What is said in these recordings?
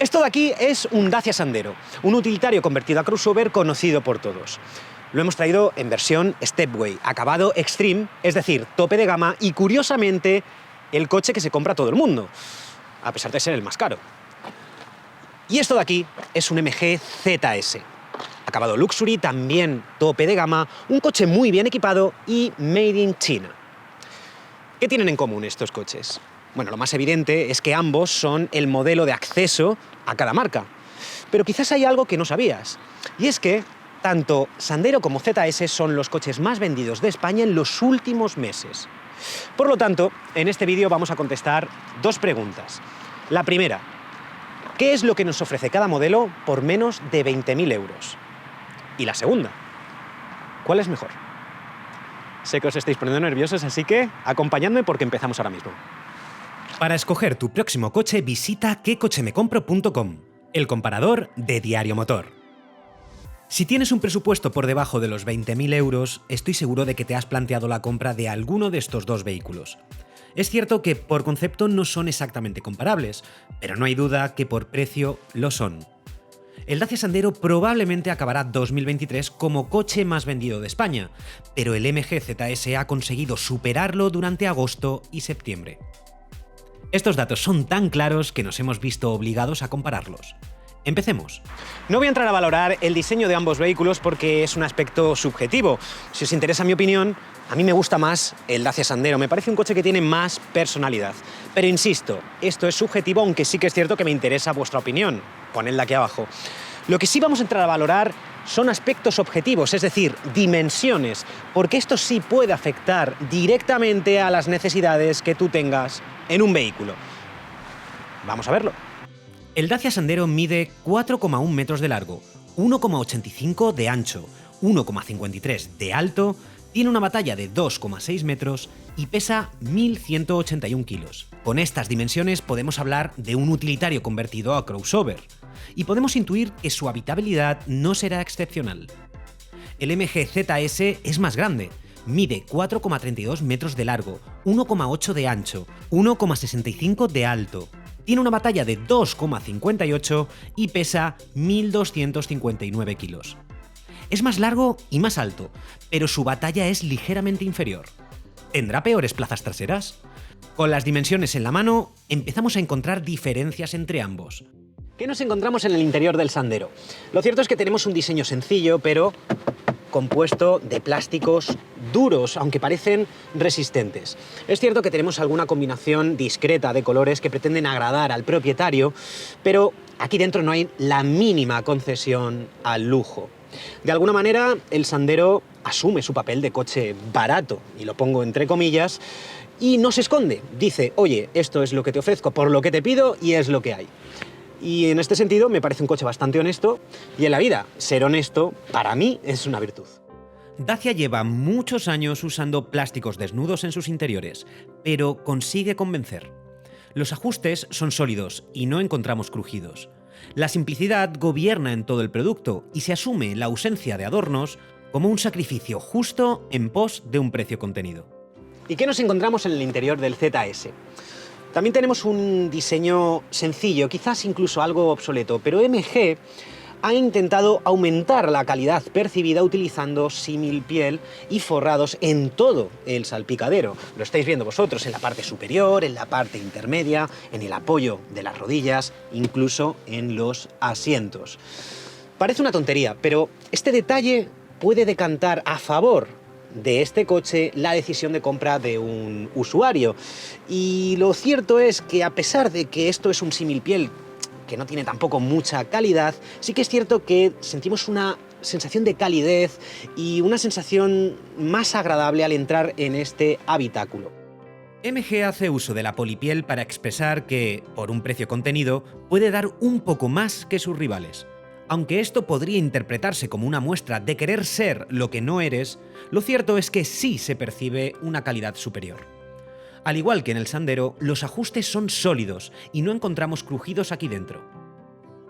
Esto de aquí es un Dacia Sandero, un utilitario convertido a crossover conocido por todos. Lo hemos traído en versión Stepway, acabado Extreme, es decir, tope de gama y, curiosamente, el coche que se compra todo el mundo, a pesar de ser el más caro. Y esto de aquí es un MG ZS, acabado Luxury, también tope de gama, un coche muy bien equipado y made in China. ¿Qué tienen en común estos coches? Bueno, lo más evidente es que ambos son el modelo de acceso a cada marca. Pero quizás hay algo que no sabías, y es que tanto Sandero como ZS son los coches más vendidos de España en los últimos meses. Por lo tanto, en este vídeo vamos a contestar dos preguntas. La primera, ¿qué es lo que nos ofrece cada modelo por menos de 20.000 euros? Y la segunda, ¿cuál es mejor? Sé que os estáis poniendo nerviosos, así que acompañadme porque empezamos ahora mismo. Para escoger tu próximo coche, visita quecochemecompro.com, el comparador de Diario Motor. Si tienes un presupuesto por debajo de los 20.000 euros, estoy seguro de que te has planteado la compra de alguno de estos dos vehículos. Es cierto que por concepto no son exactamente comparables, pero no hay duda que por precio lo son. El Dacia Sandero probablemente acabará 2023 como coche más vendido de España, pero el MG ZS ha conseguido superarlo durante agosto y septiembre. Estos datos son tan claros que nos hemos visto obligados a compararlos. Empecemos. No voy a entrar a valorar el diseño de ambos vehículos porque es un aspecto subjetivo. Si os interesa mi opinión, a mí me gusta más el Dacia Sandero. Me parece un coche que tiene más personalidad. Pero insisto, esto es subjetivo, aunque sí que es cierto que me interesa vuestra opinión. Ponedla aquí abajo. Lo que sí vamos a entrar a valorar son aspectos objetivos, es decir, dimensiones, porque esto sí puede afectar directamente a las necesidades que tú tengas en un vehículo. Vamos a verlo. El Dacia Sandero mide 4,1 metros de largo, 1,85 de ancho, 1,53 de alto, tiene una batalla de 2,6 metros y pesa 1.181 kilos. Con estas dimensiones podemos hablar de un utilitario convertido a crossover, y podemos intuir que su habitabilidad no será excepcional. El MG ZS es más grande, mide 4,32 metros de largo, 1,8 de ancho, 1,65 de alto. Tiene una batalla de 2,58 y pesa 1.259 kilos. Es más largo y más alto, pero su batalla es ligeramente inferior. ¿Tendrá peores plazas traseras? Con las dimensiones en la mano, empezamos a encontrar diferencias entre ambos. ¿Qué nos encontramos en el interior del Sandero? Lo cierto es que tenemos un diseño sencillo, pero compuesto de plásticos duros, aunque parecen resistentes. Es cierto que tenemos alguna combinación discreta de colores que pretenden agradar al propietario, pero aquí dentro no hay la mínima concesión al lujo. De alguna manera, el Sandero asume su papel de coche barato, y lo pongo entre comillas, y no se esconde. Dice, oye, esto es lo que te ofrezco por lo que te pido y es lo que hay. Y en este sentido me parece un coche bastante honesto, y en la vida ser honesto para mí es una virtud. Dacia lleva muchos años usando plásticos desnudos en sus interiores, pero consigue convencer. Los ajustes son sólidos y no encontramos crujidos. La simplicidad gobierna en todo el producto y se asume la ausencia de adornos como un sacrificio justo en pos de un precio contenido. ¿Y qué nos encontramos en el interior del ZS? También tenemos un diseño sencillo, quizás incluso algo obsoleto, pero MG ha intentado aumentar la calidad percibida utilizando símil piel y forrados en todo el salpicadero. Lo estáis viendo vosotros en la parte superior, en la parte intermedia, en el apoyo de las rodillas, incluso en los asientos. Parece una tontería, pero este detalle puede decantar a favor de este coche la decisión de compra de un usuario. Y lo cierto es que, a pesar de que esto es un símil piel que no tiene tampoco mucha calidad, sí que es cierto que sentimos una sensación de calidez y una sensación más agradable al entrar en este habitáculo. MG hace uso de la polipiel para expresar que, por un precio contenido, puede dar un poco más que sus rivales. Aunque esto podría interpretarse como una muestra de querer ser lo que no eres, lo cierto es que sí se percibe una calidad superior. Al igual que en el Sandero, los ajustes son sólidos y no encontramos crujidos aquí dentro.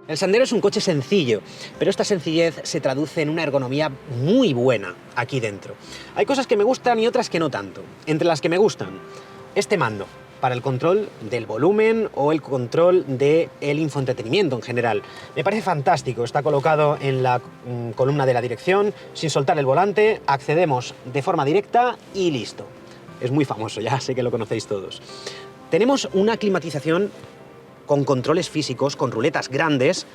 El Sandero es un coche sencillo, pero esta sencillez se traduce en una ergonomía muy buena aquí dentro. Hay cosas que me gustan y otras que no tanto. Entre las que me gustan, este mando. para el control del volumen o el control del infoentretenimiento en general. Me parece fantástico, está colocado en la columna de la dirección, sin soltar el volante, accedemos de forma directa y listo. Es muy famoso, ya sé que lo conocéis todos. Tenemos una climatización con controles físicos, con ruletas grandes,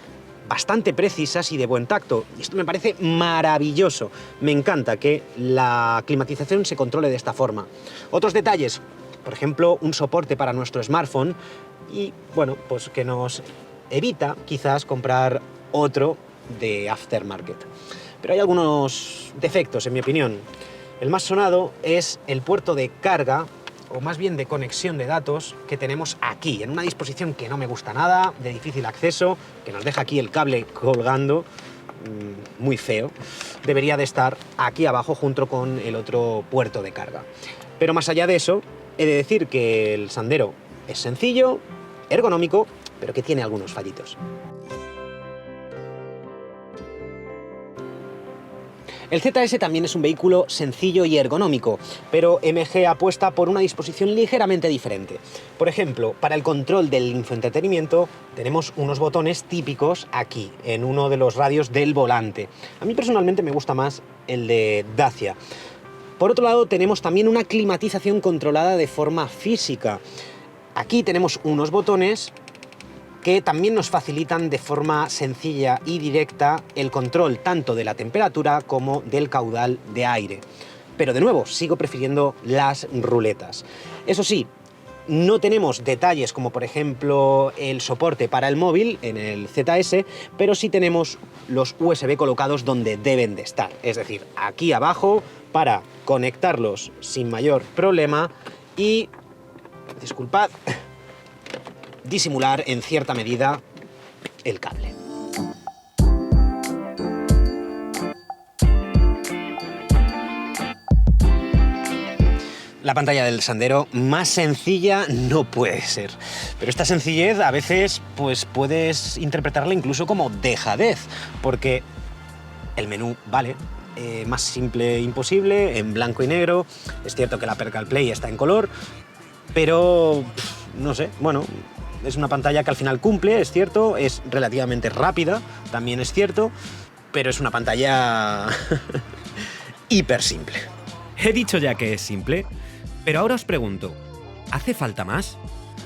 bastante precisas y de buen tacto. Y esto me parece maravilloso. Me encanta que la climatización se controle de esta forma. Otros detalles, por ejemplo, un soporte para nuestro smartphone y, bueno, pues que nos evita quizás comprar otro de aftermarket. Pero hay algunos defectos, en mi opinión. El más sonado es el puerto de carga, o más bien de conexión de datos, que tenemos aquí, en una disposición que no me gusta nada, de difícil acceso, que nos deja aquí el cable colgando, muy feo. Debería de estar aquí abajo junto con el otro puerto de carga. Pero más allá de eso, he de decir que el Sandero es sencillo, ergonómico, pero que tiene algunos fallitos. El ZS también es un vehículo sencillo y ergonómico, pero MG apuesta por una disposición ligeramente diferente. Por ejemplo, para el control del infoentretenimiento tenemos unos botones típicos aquí, en uno de los radios del volante. A mí personalmente me gusta más el de Dacia. Por otro lado, tenemos también una climatización controlada de forma física. Aquí tenemos unos botones que también nos facilitan de forma sencilla y directa el control tanto de la temperatura como del caudal de aire. Pero de nuevo, sigo prefiriendo las ruletas. Eso sí, no tenemos detalles como por ejemplo el soporte para el móvil en el ZS, pero sí tenemos los USB colocados donde deben de estar. Es decir, aquí abajo para conectarlos sin mayor problema y, disculpad, disimular en cierta medida el cable. La pantalla del Sandero más sencilla no puede ser, pero esta sencillez a veces pues puedes interpretarla incluso como dejadez, porque el menú, vale, más simple imposible, en blanco y negro. Es cierto que la Apple CarPlay está en color, pero no sé, bueno, es una pantalla que al final cumple, es cierto, es relativamente rápida, también es cierto, pero es una pantalla hiper simple. He dicho ya que es simple, pero ahora os pregunto, ¿hace falta más?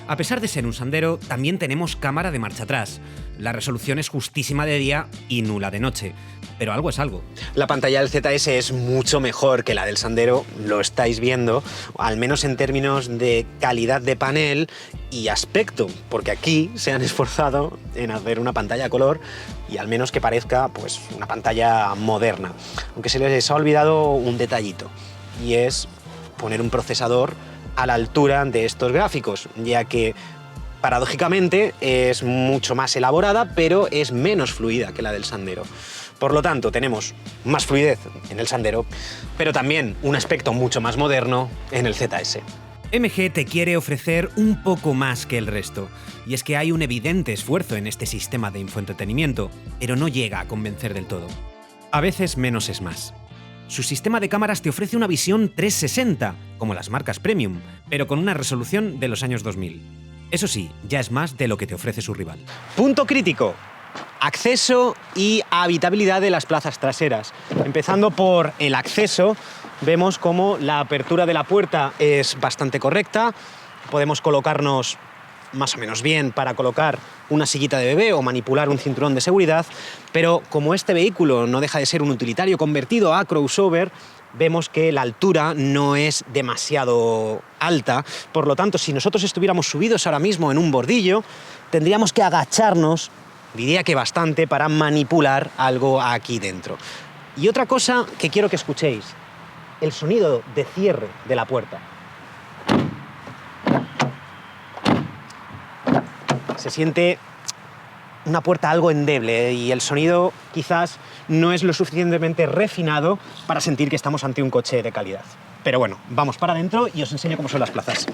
A pesar de ser un Sandero, también tenemos cámara de marcha atrás. La resolución es justísima de día y nula de noche, pero algo es algo. La pantalla del ZS es mucho mejor que la del Sandero, lo estáis viendo, al menos en términos de calidad de panel y aspecto, porque aquí se han esforzado en hacer una pantalla a color y al menos que parezca pues una pantalla moderna. Aunque se les ha olvidado un detallito, y es poner un procesador a la altura de estos gráficos, ya que paradójicamente es mucho más elaborada, pero es menos fluida que la del Sandero. Por lo tanto, tenemos más fluidez en el Sandero, pero también un aspecto mucho más moderno en el ZS. MG te quiere ofrecer un poco más que el resto, y es que hay un evidente esfuerzo en este sistema de infoentretenimiento, pero no llega a convencer del todo. A veces menos es más. Su sistema de cámaras te ofrece una visión 360, como las marcas premium, pero con una resolución de los años 2000. Eso sí, ya es más de lo que te ofrece su rival. Punto crítico: acceso y habitabilidad de las plazas traseras. Empezando por el acceso, vemos cómo la apertura de la puerta es bastante correcta. Podemos colocarnos más o menos bien para colocar una sillita de bebé o manipular un cinturón de seguridad, pero como este vehículo no deja de ser un utilitario convertido a crossover, vemos que la altura no es demasiado alta. Por lo tanto, si nosotros estuviéramos subidos ahora mismo en un bordillo, tendríamos que agacharnos, diría que bastante, para manipular algo aquí dentro. Y otra cosa que quiero que escuchéis: el sonido de cierre de la puerta. Se siente una puerta algo endeble, y el sonido quizás no es lo suficientemente refinado para sentir que estamos ante un coche de calidad. Pero bueno, vamos para adentro y os enseño cómo son las plazas.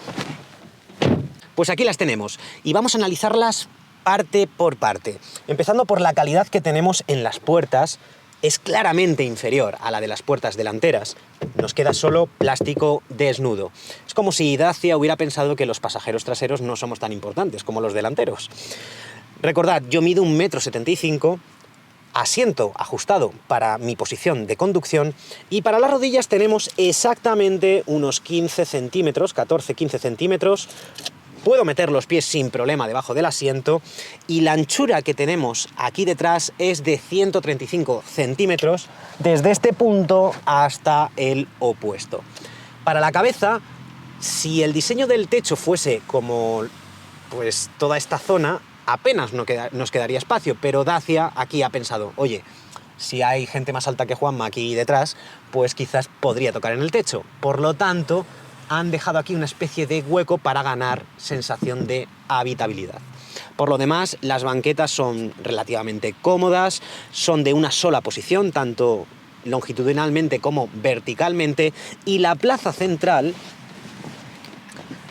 Pues aquí las tenemos y vamos a analizarlas parte por parte, empezando por la calidad que tenemos en las puertas es claramente inferior a la de las puertas delanteras. Nos queda solo plástico desnudo. Es como si Dacia hubiera pensado que los pasajeros traseros no somos tan importantes como los delanteros. Recordad, yo mido 1,75 m, asiento ajustado para mi posición de conducción, y para las rodillas tenemos exactamente unos 15 centímetros, 14-15 centímetros. Puedo meter los pies sin problema debajo del asiento, y la anchura que tenemos aquí detrás es de 135 centímetros desde este punto hasta el opuesto. Para la cabeza, si el diseño del techo fuese como pues toda esta zona, apenas nos quedaría espacio, pero Dacia aquí ha pensado, oye, si hay gente más alta que Juanma aquí detrás, pues quizás podría tocar en el techo. Por lo tanto, han dejado aquí una especie de hueco para ganar sensación de habitabilidad. Por lo demás, las banquetas son relativamente cómodas, son de una sola posición, tanto longitudinalmente como verticalmente, y la plaza central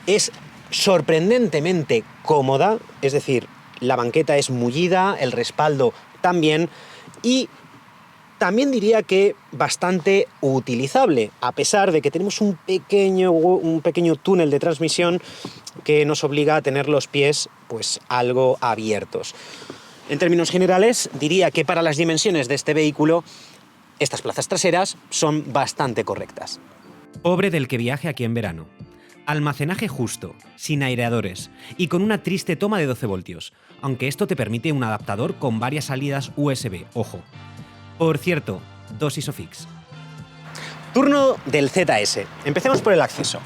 es sorprendentemente cómoda, es decir, la banqueta es mullida, el respaldo también, y también diría que bastante utilizable, a pesar de que tenemos un pequeño túnel de transmisión que nos obliga a tener los pies pues algo abiertos. En términos generales, diría que para las dimensiones de este vehículo, estas plazas traseras son bastante correctas. Pobre del que viaje aquí en verano. Almacenaje justo, sin aireadores y con una triste toma de 12 voltios, aunque esto te permite un adaptador con varias salidas USB, ojo. Por cierto, 2 ISOFIX. Turno del ZS. Empecemos por el acceso.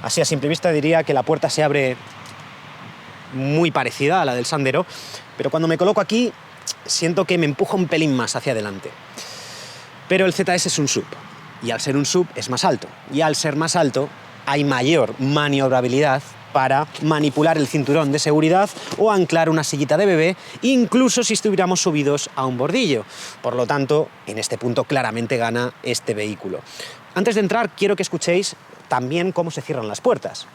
Así a simple vista diría que la puerta se abre muy parecida a la del Sandero, pero cuando me coloco aquí siento que me empuja un pelín más hacia adelante. Pero el ZS es un SUV, y al ser un SUV es más alto, y al ser más alto hay mayor maniobrabilidad para manipular el cinturón de seguridad o anclar una sillita de bebé, incluso si estuviéramos subidos a un bordillo. Por lo tanto, en este punto claramente gana este vehículo. Antes de entrar, quiero que escuchéis también cómo se cierran las puertas.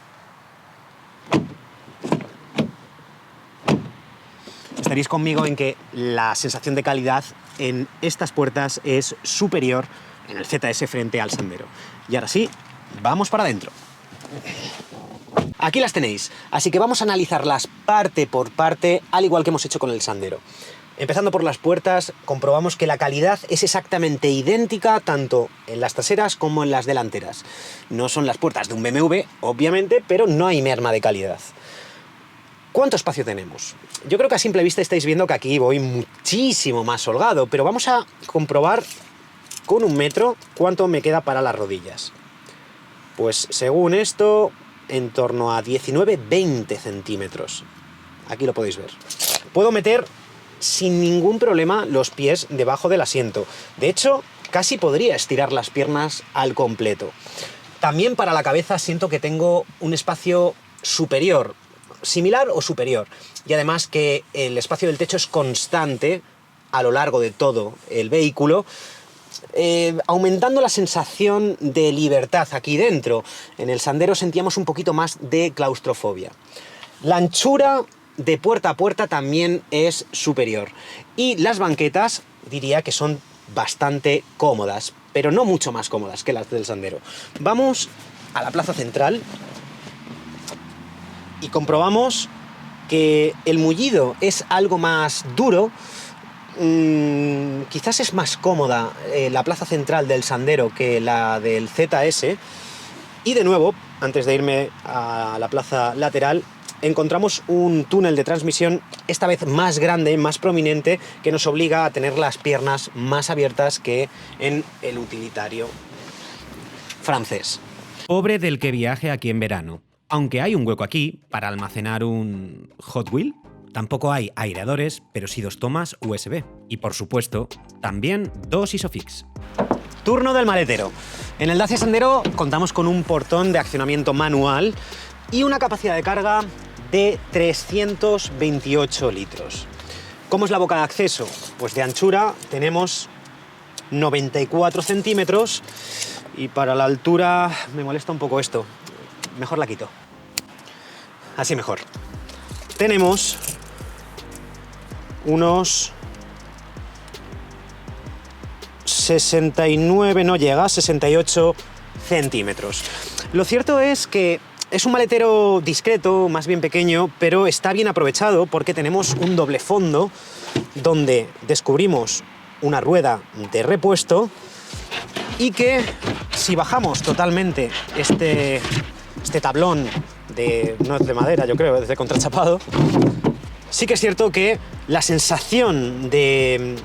Estaréis conmigo en que la sensación de calidad en estas puertas es superior en el ZS frente al Sandero. Y ahora sí, vamos para adentro. Aquí las tenéis, así que vamos a analizarlas parte por parte, al igual que hemos hecho con el Sandero. Empezando por las puertas, comprobamos que la calidad es exactamente idéntica tanto en las traseras como en las delanteras. No son las puertas de un BMW, obviamente, pero no hay merma de calidad. ¿Cuánto espacio tenemos? Yo creo que a simple vista estáis viendo que aquí voy muchísimo más holgado, pero vamos a comprobar con 1 metro cuánto me queda para las rodillas. Pues según esto, en torno a 19-20 centímetros. Aquí lo podéis ver. Puedo meter sin ningún problema los pies debajo del asiento. De hecho, casi podría estirar las piernas al completo. También para la cabeza siento que tengo un espacio superior, similar o superior. Y además que el espacio del techo es constante a lo largo de todo el vehículo, aumentando la sensación de libertad aquí dentro. En el Sandero sentíamos un poquito más de claustrofobia. La anchura de puerta a puerta también es superior. Y las banquetas diría que son bastante cómodas, pero no mucho más cómodas que las del Sandero. Vamos a la plaza central y comprobamos que el mullido es algo más duro. Quizás es más cómoda la plaza central del Sandero que la del ZS. Y de nuevo, antes de irme a la plaza lateral, encontramos un túnel de transmisión, esta vez más grande, más prominente, que nos obliga a tener las piernas más abiertas que en el utilitario francés. Pobre del que viaje aquí en verano. Aunque hay un hueco aquí para almacenar un Hot Wheel, tampoco hay aireadores, pero sí 2 tomas USB. Y por supuesto, también 2 ISOFIX. Turno del maletero. En el Dacia Sandero contamos con un portón de accionamiento manual y una capacidad de carga de 328 litros. ¿Cómo es la boca de acceso? Pues de anchura tenemos 94 centímetros y para la altura me molesta un poco esto. Mejor la quito. Así mejor. Tenemos unos 69, no llega, 68 centímetros. Lo cierto es que es un maletero discreto, más bien pequeño, pero está bien aprovechado porque tenemos un doble fondo donde descubrimos una rueda de repuesto y que si bajamos totalmente este tablón, no es de madera, yo creo, es de contrachapado, sí que es cierto que la sensación de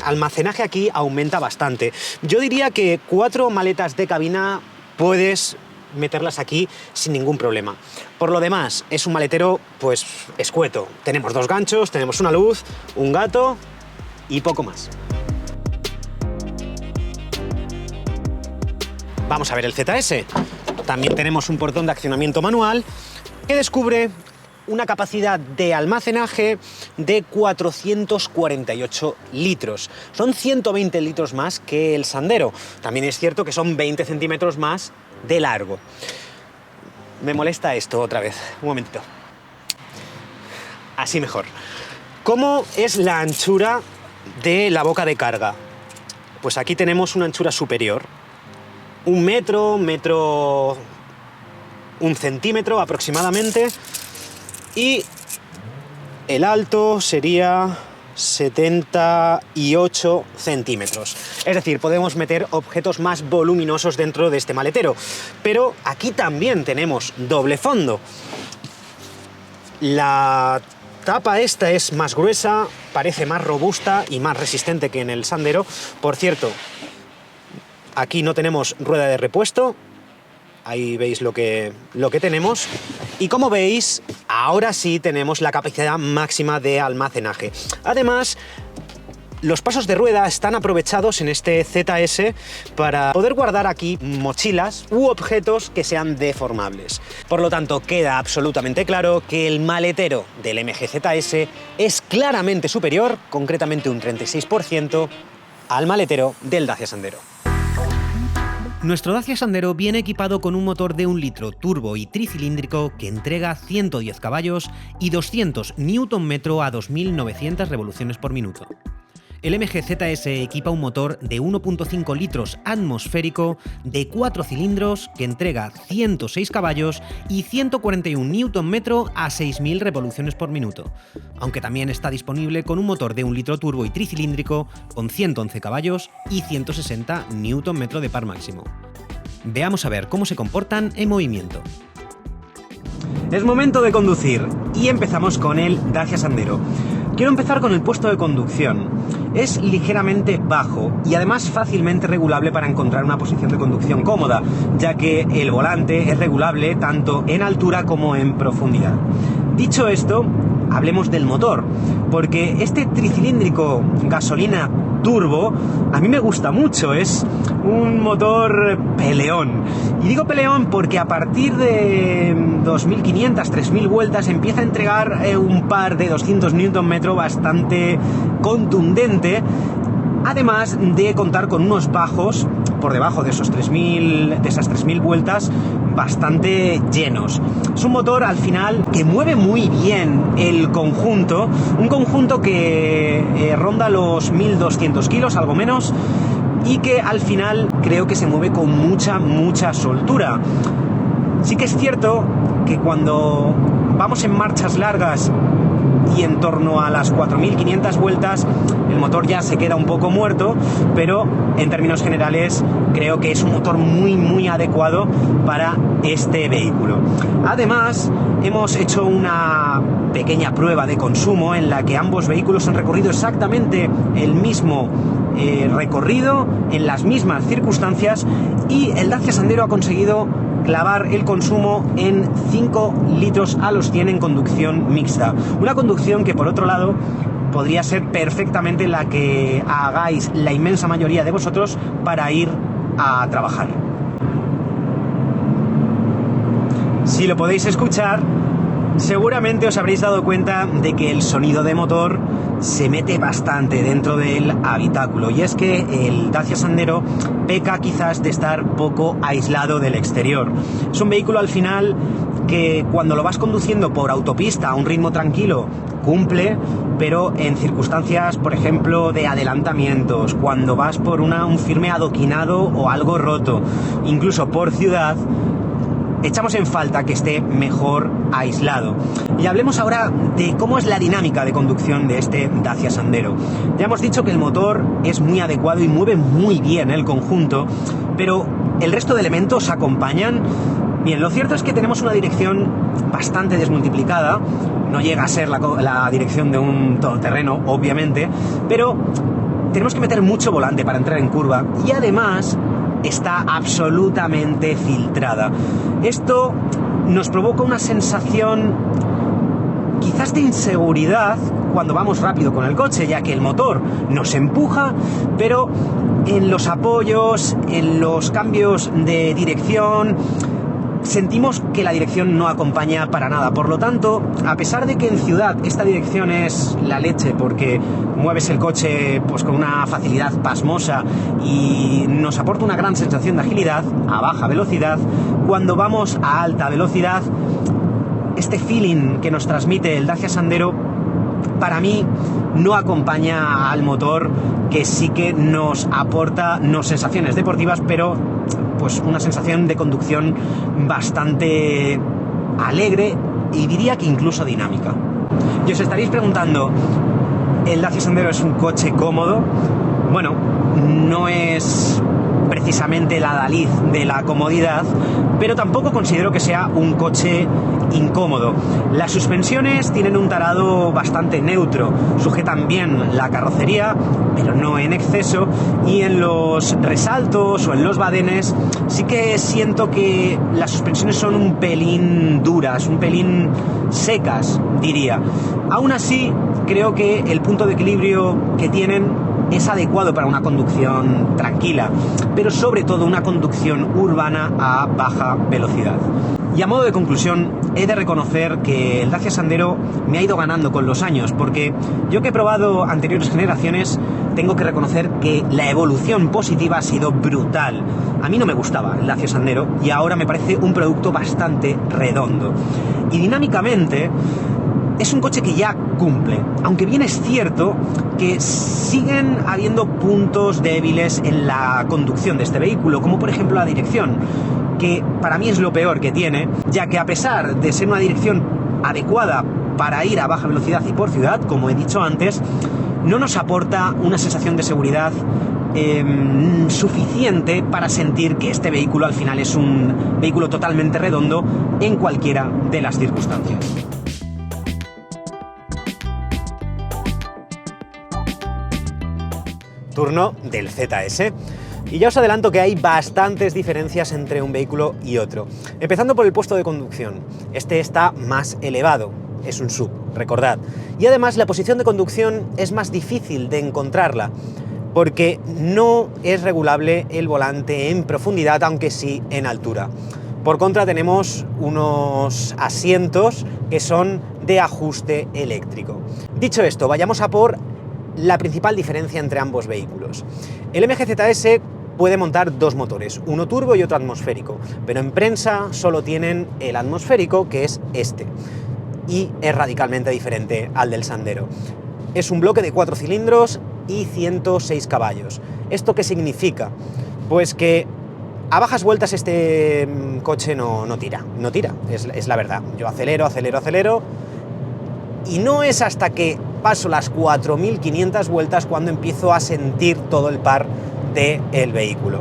almacenaje aquí aumenta bastante. Yo diría que 4 maletas de cabina puedes meterlas aquí sin ningún problema. Por lo demás, es un maletero pues escueto. Tenemos 2 ganchos, tenemos una luz, un gato y poco más. Vamos a ver el ZS. También tenemos un portón de accionamiento manual que descubre una capacidad de almacenaje de 448 litros. Son 120 litros más que el Sandero. También es cierto que son 20 centímetros más de largo. Me molesta esto otra vez. Un momentito. Así mejor. ¿Cómo es la anchura de la boca de carga? Pues aquí tenemos una anchura superior. 1 metro, un centímetro aproximadamente. Y el alto sería 78 centímetros. Es decir, podemos meter objetos más voluminosos dentro de este maletero. Pero aquí también tenemos doble fondo. La tapa esta es más gruesa, parece más robusta y más resistente que en el Sandero. Por cierto, aquí no tenemos rueda de repuesto. Ahí veis lo que tenemos. Y como veis, ahora sí tenemos la capacidad máxima de almacenaje. Además, los pasos de rueda están aprovechados en este ZS para poder guardar aquí mochilas u objetos que sean deformables. Por lo tanto, queda absolutamente claro que el maletero del MG ZS es claramente superior, concretamente un 36%, al maletero del Dacia Sandero. Nuestro Dacia Sandero viene equipado con un motor de 1 litro turbo y tricilíndrico que entrega 110 caballos y 200 Nm a 2.900 revoluciones por minuto. El MG ZS equipa un motor de 1.5 litros atmosférico de 4 cilindros que entrega 106 caballos y 141 Nm a 6.000 revoluciones por minuto, aunque también está disponible con un motor de 1 litro turbo y tricilíndrico con 111 caballos y 160 Nm de par máximo. Veamos a ver cómo se comportan en movimiento. Es momento de conducir y empezamos con el Dacia Sandero. Quiero empezar con el puesto de conducción. Es ligeramente bajo y además fácilmente regulable para encontrar una posición de conducción cómoda, ya que el volante es regulable tanto en altura como en profundidad. Dicho esto, hablemos del motor, porque este tricilíndrico gasolina turbo a mí me gusta mucho, es un motor peleón. Y digo peleón porque a partir de 2.500, 3.000 vueltas empieza a entregar un par de 200 Nm bastante contundente, además de contar con unos bajos por debajo de esas 3.000 vueltas bastante llenos. Es un motor al final que mueve muy bien el conjunto, un conjunto que ronda los 1.200 kilos, algo menos, y que al final creo que se mueve con mucha soltura. Sí que es cierto que cuando vamos en marchas largas y en torno a las 4.500 vueltas el motor ya se queda un poco muerto, pero en términos generales creo que es un motor muy adecuado para este vehículo. Además, hemos hecho una pequeña prueba de consumo en la que ambos vehículos han recorrido exactamente el mismo recorrido, en las mismas circunstancias, y el Dacia Sandero ha conseguido clavar el consumo en 5 litros a los 100 en conducción mixta. Una conducción que, por otro lado, podría ser perfectamente la que hagáis la inmensa mayoría de vosotros para ir a trabajar. Si lo podéis escuchar, Seguramente os habréis dado cuenta de que el sonido de motor se mete bastante dentro del habitáculo, y es que el Dacia Sandero peca quizás de estar poco aislado del exterior. Es un vehículo al final que cuando lo vas conduciendo por autopista a un ritmo tranquilo cumple, pero en circunstancias, por ejemplo, de adelantamientos, cuando vas por un firme adoquinado o algo roto, incluso por ciudad, echamos en falta que esté mejor aislado. Y hablemos ahora de cómo es la dinámica de conducción de este Dacia Sandero. Ya hemos dicho que el motor es muy adecuado y mueve muy bien el conjunto, pero el resto de elementos acompañan. Bien, lo cierto es que tenemos una dirección bastante desmultiplicada, no llega a ser la dirección de un todoterreno, obviamente, pero tenemos que meter mucho volante para entrar en curva, y además está absolutamente filtrada. Esto nos provoca una sensación quizás de inseguridad cuando vamos rápido con el coche, ya que el motor nos empuja, pero en los apoyos, en los cambios de dirección, sentimos que la dirección no acompaña para nada. Por lo tanto, a pesar de que en ciudad esta dirección es la leche porque mueves el coche pues con una facilidad pasmosa y nos aporta una gran sensación de agilidad a baja velocidad, cuando vamos a alta velocidad, este feeling que nos transmite el Dacia Sandero para mí no acompaña al motor, que sí que nos aporta no sensaciones deportivas, pero pues una sensación de conducción bastante alegre y diría que incluso dinámica. Y os estaréis preguntando, ¿el Dacia Sandero es un coche cómodo? Bueno, no es precisamente la Dalí de la comodidad, pero tampoco considero que sea un coche incómodo. Las suspensiones tienen un tarado bastante neutro, sujetan bien la carrocería, pero no en exceso, y en los resaltos o en los badenes sí que siento que las suspensiones son un pelín duras, un pelín secas, diría. Aún así, creo que el punto de equilibrio que tienen es adecuado para una conducción tranquila, pero sobre todo una conducción urbana a baja velocidad. Y a modo de conclusión, he de reconocer que el Dacia Sandero me ha ido ganando con los años, porque yo que he probado anteriores generaciones, tengo que reconocer que la evolución positiva ha sido brutal. A mí no me gustaba el Dacia Sandero y ahora me parece un producto bastante redondo. Y dinámicamente es un coche que ya cumple, aunque bien es cierto que siguen habiendo puntos débiles en la conducción de este vehículo, como por ejemplo la dirección, que para mí es lo peor que tiene, ya que a pesar de ser una dirección adecuada para ir a baja velocidad y por ciudad, como he dicho antes, no nos aporta una sensación de seguridad suficiente para sentir que este vehículo al final es un vehículo totalmente redondo en cualquiera de las circunstancias. Turno del ZS. Y ya os adelanto que hay bastantes diferencias entre un vehículo y otro. Empezando por el puesto de conducción. Este está más elevado, es un SUV, recordad. Y además la posición de conducción es más difícil de encontrarla, porque no es regulable el volante en profundidad, aunque sí en altura. Por contra tenemos unos asientos que son de ajuste eléctrico. Dicho esto, vayamos a por la principal diferencia entre ambos vehículos. El MG ZS puede montar dos motores, uno turbo y otro atmosférico, pero en prensa solo tienen el atmosférico, que es este, y es radicalmente diferente al del Sandero. Es un bloque de 4 cilindros y 106 caballos. ¿Esto qué significa? Pues que a bajas vueltas este coche no tira, es la verdad. Yo acelero, y no es hasta que paso las 4.500 vueltas cuando empiezo a sentir todo el par del vehículo.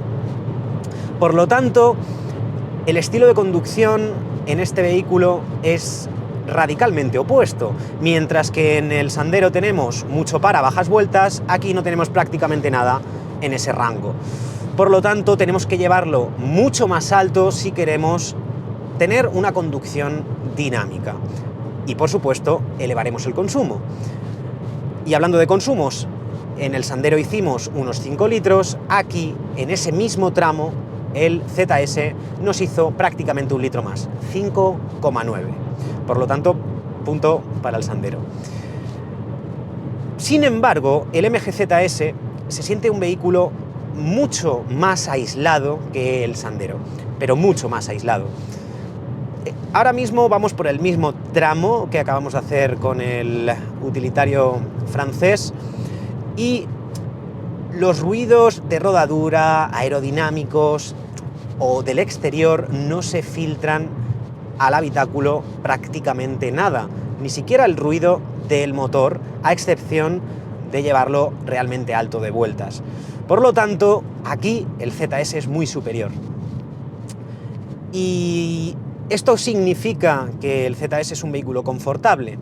Por lo tanto, el estilo de conducción en este vehículo es radicalmente opuesto. Mientras que en el Sandero tenemos mucho par a bajas vueltas, aquí no tenemos prácticamente nada en ese rango. Por lo tanto, tenemos que llevarlo mucho más alto si queremos tener una conducción dinámica. Y por supuesto, elevaremos el consumo. Y hablando de consumos, en el Sandero hicimos unos 5 litros, aquí, en ese mismo tramo, el ZS nos hizo prácticamente 1 litro más, 5,9. Por lo tanto, punto para el Sandero. Sin embargo, el MG ZS se siente un vehículo mucho más aislado que el Sandero, pero mucho más aislado. Ahora mismo vamos por el mismo tramo que acabamos de hacer con el utilitario francés y los ruidos de rodadura, aerodinámicos o del exterior no se filtran al habitáculo prácticamente nada, ni siquiera el ruido del motor, a excepción de llevarlo realmente alto de vueltas. Por lo tanto, aquí el ZS es muy superior. ¿Y esto significa que el ZS es un vehículo confortable?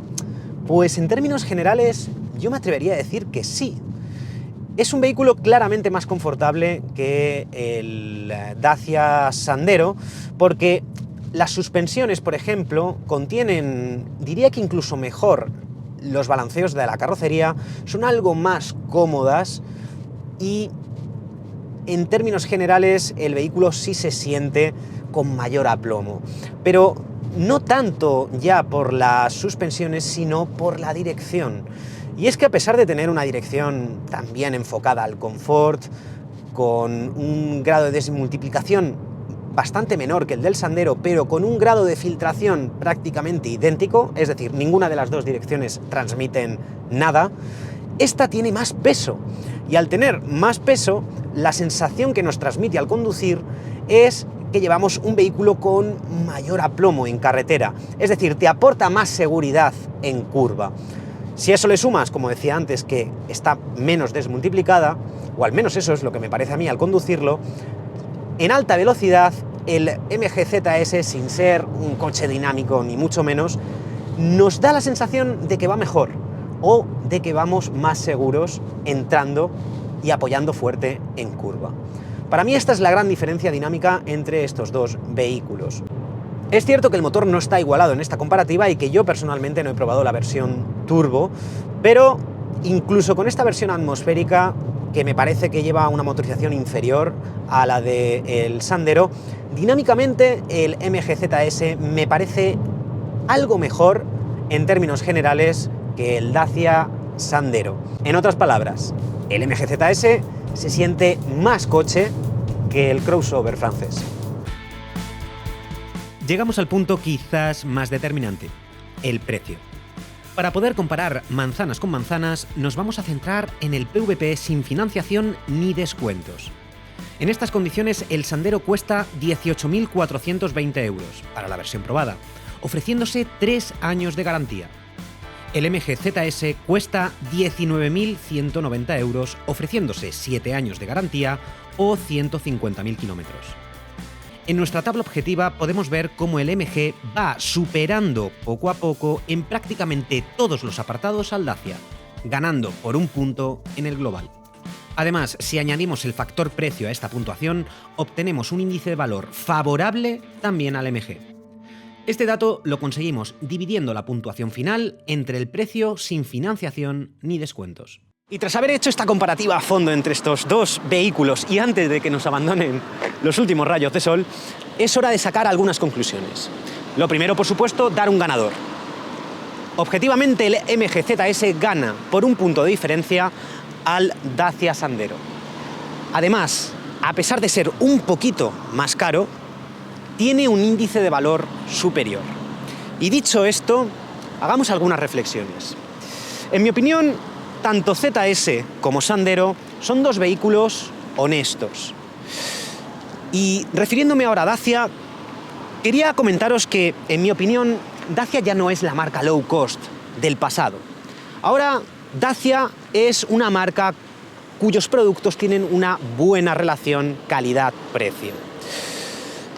Pues en términos generales yo me atrevería a decir que sí. Es un vehículo claramente más confortable que el Dacia Sandero porque las suspensiones, por ejemplo, contienen, diría que incluso mejor, los balanceos de la carrocería, son algo más cómodas y en términos generales el vehículo sí se siente con mayor aplomo, pero no tanto ya por las suspensiones, sino por la dirección. Y es que a pesar de tener una dirección también enfocada al confort, con un grado de desmultiplicación bastante menor que el del Sandero, pero con un grado de filtración prácticamente idéntico, es decir, ninguna de las dos direcciones transmiten nada, esta tiene más peso. Y al tener más peso, la sensación que nos transmite al conducir es que llevamos un vehículo con mayor aplomo en carretera, es decir, te aporta más seguridad en curva. Si a eso le sumas, como decía antes, que está menos desmultiplicada, o al menos eso es lo que me parece a mí al conducirlo, en alta velocidad el MG ZS, sin ser un coche dinámico ni mucho menos, nos da la sensación de que va mejor o de que vamos más seguros entrando y apoyando fuerte en curva. Para mí esta es la gran diferencia dinámica entre estos dos vehículos. Es cierto que el motor no está igualado en esta comparativa y que yo personalmente no he probado la versión turbo, pero incluso con esta versión atmosférica, que me parece que lleva una motorización inferior a la del Sandero, dinámicamente el MG ZS me parece algo mejor en términos generales que el Dacia Sandero. En otras palabras, el MG ZS se siente más coche que el crossover francés. Llegamos al punto quizás más determinante, el precio. Para poder comparar manzanas con manzanas, nos vamos a centrar en el PVP sin financiación ni descuentos. En estas condiciones, el Sandero cuesta 18.420 euros para la versión probada, ofreciéndose 3 años de garantía. El MG ZS cuesta 19.190 euros, ofreciéndose 7 años de garantía o 150.000 kilómetros. En nuestra tabla objetiva podemos ver cómo el MG va superando poco a poco en prácticamente todos los apartados al Dacia, ganando por un punto en el global. Además, si añadimos el factor precio a esta puntuación, obtenemos un índice de valor favorable también al MG. Este dato lo conseguimos dividiendo la puntuación final entre el precio sin financiación ni descuentos. Y tras haber hecho esta comparativa a fondo entre estos dos vehículos y antes de que nos abandonen los últimos rayos de sol, es hora de sacar algunas conclusiones. Lo primero, por supuesto, dar un ganador. Objetivamente, el MG ZS gana por un punto de diferencia al Dacia Sandero. Además, a pesar de ser un poquito más caro, tiene un índice de valor superior. Y dicho esto, hagamos algunas reflexiones. En mi opinión, tanto ZS como Sandero son dos vehículos honestos. Y refiriéndome ahora a Dacia, quería comentaros que, en mi opinión, Dacia ya no es la marca low cost del pasado. Ahora, Dacia es una marca cuyos productos tienen una buena relación calidad-precio.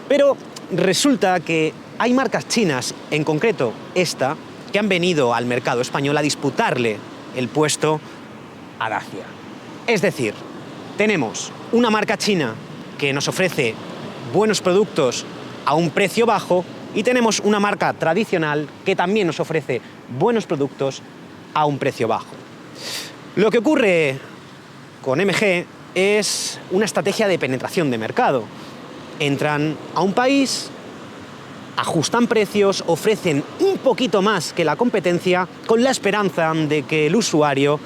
Pero resulta que hay marcas chinas, en concreto esta, que han venido al mercado español a disputarle el puesto a Dacia. Es decir, tenemos una marca china que nos ofrece buenos productos a un precio bajo y tenemos una marca tradicional que también nos ofrece buenos productos a un precio bajo. Lo que ocurre con MG es una estrategia de penetración de mercado. Entran a un país, ajustan precios, ofrecen un poquito más que la competencia con la esperanza de que el usuario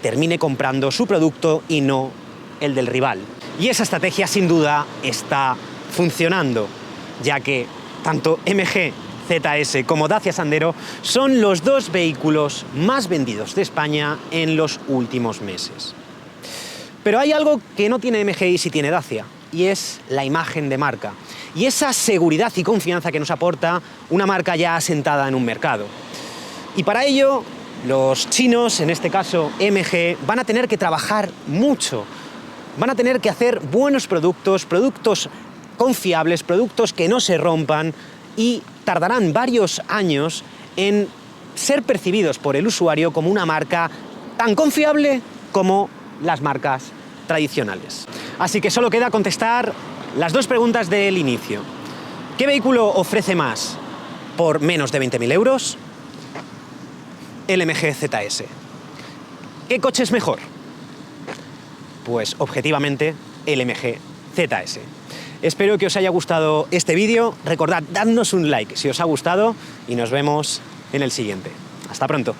termine comprando su producto y no el del rival. Y esa estrategia sin duda está funcionando, ya que tanto MG ZS como Dacia Sandero son los dos vehículos más vendidos de España en los últimos meses. Pero hay algo que no tiene MG y sí tiene Dacia, y es la imagen de marca, y esa seguridad y confianza que nos aporta una marca ya asentada en un mercado. Y para ello, los chinos, en este caso MG, van a tener que trabajar mucho, van a tener que hacer buenos productos, productos confiables, productos que no se rompan, y tardarán varios años en ser percibidos por el usuario como una marca tan confiable como las marcas tradicionales. Así que solo queda contestar las dos preguntas del inicio. ¿Qué vehículo ofrece más por menos de 20.000 euros? El MG ZS. ¿Qué coche es mejor? Pues objetivamente el MG ZS. Espero que os haya gustado este vídeo. Recordad, dadnos un like si os ha gustado y nos vemos en el siguiente. Hasta pronto.